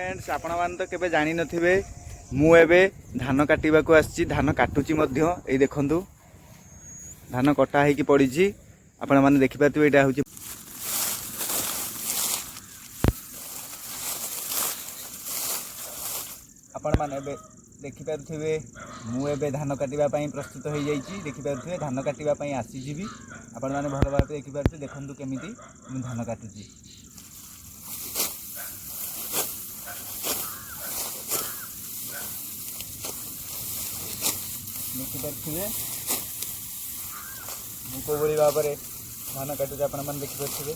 Friends आपण मान तो केबे जानि नथिबे मु एबे धान काटिबा को आछि धान काटुची मध्य ए देखंतु धान कटा हे की पड़ी आपण माने देखि पातबे एटा होची आपण माने एबे देखि पारुथिबे मु एबे धान काटिबा पई प्रस्तुत हो जाईची देखि पारुथिबे धान काटिबा पई आसी जीवी आपण माने भलो भाबे देखि पारुथिबे देखंतु केमिति मु धान काटुची देखिपे मुझे भाई भाव में धान काटुचे आपण मैंने देखिपे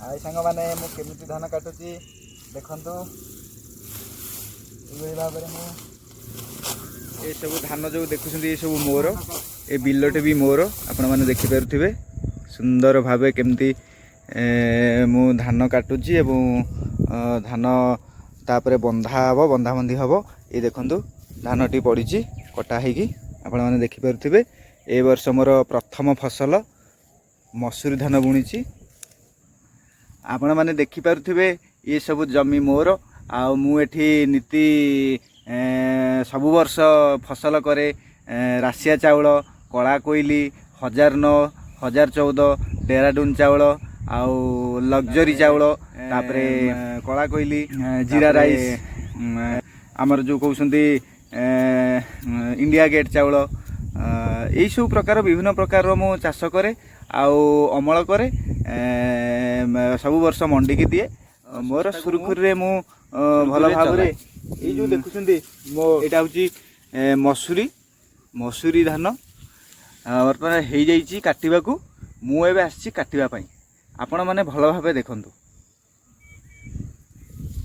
आई सांग मैंने मुझे धान काटुची देखंतु ये भाव में ये सब धान जो देखुं ये सब मोर ए बिलटे भी मोर आपण मैंने देखिपे सुंदर भाव केमती मु धान काटुची एवं धान तापर बंधा हम बंधाबंधी हम ये देखंतु धान टी पड़ी कटा होगी आपण मैंने देखिपे ए वर्ष मोर प्रथम फसल मसूरी धान बुणी आपण माने देखि पारुथिबे ये सब जमी मोर आ मु एठी नीति सबु वर्ष फसल करे राशिया चाउल कला कोइली 1009 1014 डेराडून चाउल आउ लग्जरी चाउल तापरे कला कोइली जीरा राइस आमर जो कहउसंती इंडिया गेट चाउल यही सब प्रकार विभिन्न प्रकार मु चाष करे आउ अमल करे सब वर्ष मंडी की दिए मोर सुरखुरी मु भल भाव में ये जो देखुंटे मो यहाँ हूँ मसूरी मसूरी धान बर्तमान हो जाइए काटा को मुझे आसी काटापी आपण मैंने भल भाव देखु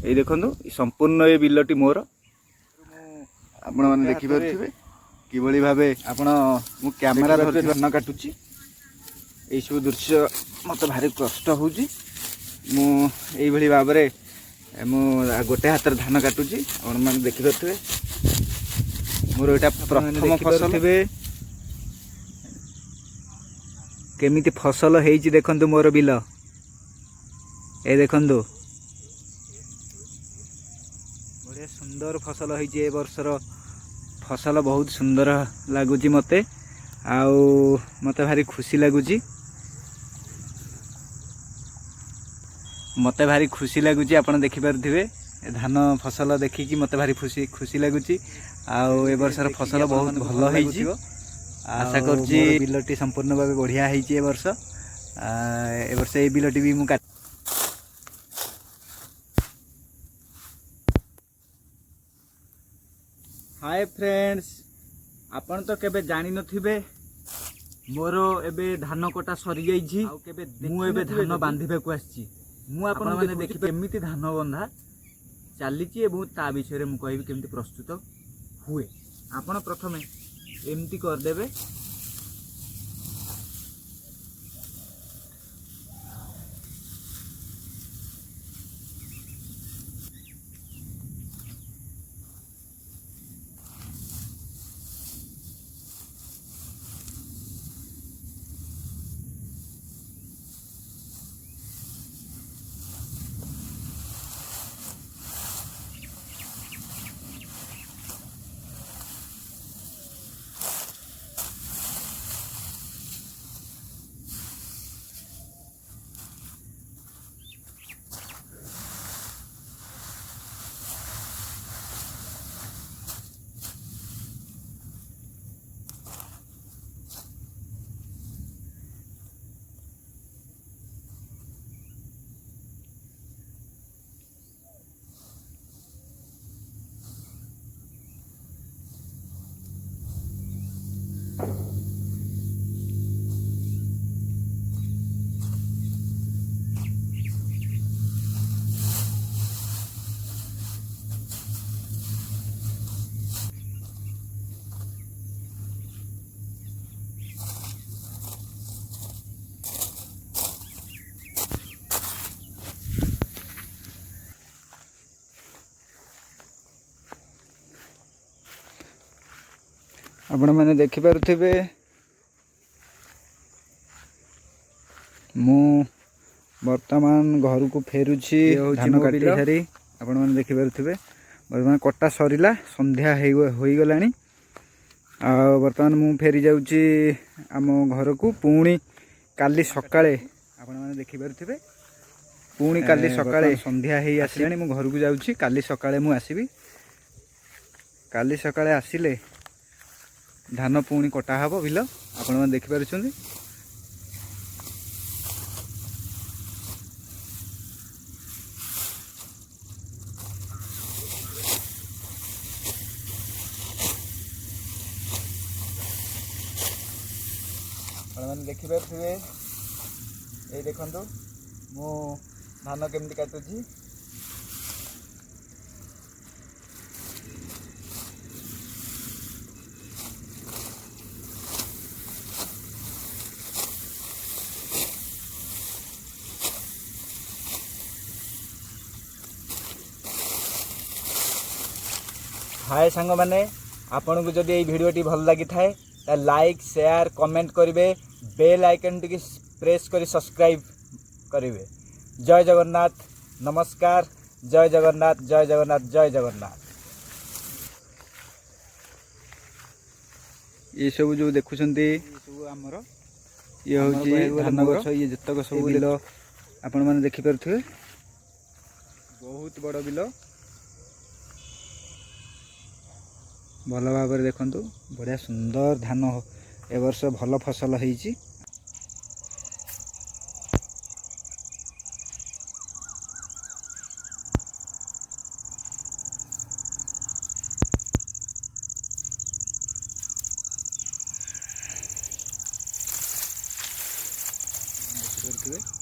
ये देखु संपूर्ण ये बिलटी मोर आपण मैंने देखिपे किभली भाव आपण मु कैमेरा धरती धान काटुची यही सब दृश्य मत भारी कष्ट होची मुझे भाव में गोटे हाथ धान काटुची आपण मैंने देखिपे मोर यहाँ प्रथम फसल केमिति फसल होती देखंतु मोर बिल ए देखंतु बढ़िया सुंदर फसल होती ए वर्षर फसल बहुत सुंदर लगुच मते आउ मते भारी खुशी लगुच मते भारी खुशी लगुच आपण देखिपे धान फसल देखिकी मते भारी खुशी खुशी लगुच आउ ए वर्षर फसल बहुत भल होइछि आशा करछि बिलटी संपूर्ण भाव बढ़िया होइछि ए वर्ष ए बिलटी भी मु हाय फ्रेंड्स आपण तो केबे जानि नथिबे मोर एबे धान कटा सरी जाइछि आ केबे मु एबे धान बांधिबे को आछि मु आपण माने देखि केमिति धान बंधा चलीछि एवं ता विषय मु कहबी केमिति प्रस्तुत हुए आपण प्रथमे एमती कर देबे आपण मैंने देखि पारुथिबे मु वर्तमान घर को फेरुछि धान काटी सारी आपण मैंने देखि पारुथिबे वर्तमान कटा सरीला संध्या होई गलानी आ वर्तमान मु फेरी जाउछि आम घर को पुणी काली सकाळे आपण मैंने देखि पारुथिबे पुणी काली सकाळे संध्या हेई आसिलानी मु घर को जाउछि काली सकाळे मु आसीबी काली सकाळे आसिले धान पुणी कटा हबो बिल आपण मैंने देखि पारुछन्ती मैंने देखि पारुथिबे ए देखंतु मु धान केमती काटुछि हाय सांग मैंने आपन को जदि ये वीडियोटी भल लगी थाए ता लाइक शेयर कमेंट करेंगे बेल आइकन टी प्रेस करी सब्सक्राइब करेंगे। जय जगन्नाथ नमस्कार जय जगन्नाथ जय जगन्नाथ जय जगन्नाथ। ये सब जो देखुछंती सब आमर ये होची धान गछ ये जतक सब बिल आपण माने देखि परथुवे बहुत बड़ बिल भल भाव देखु बढ़िया सुंदर धान ए वर्ष भल फसल होईची। देखिए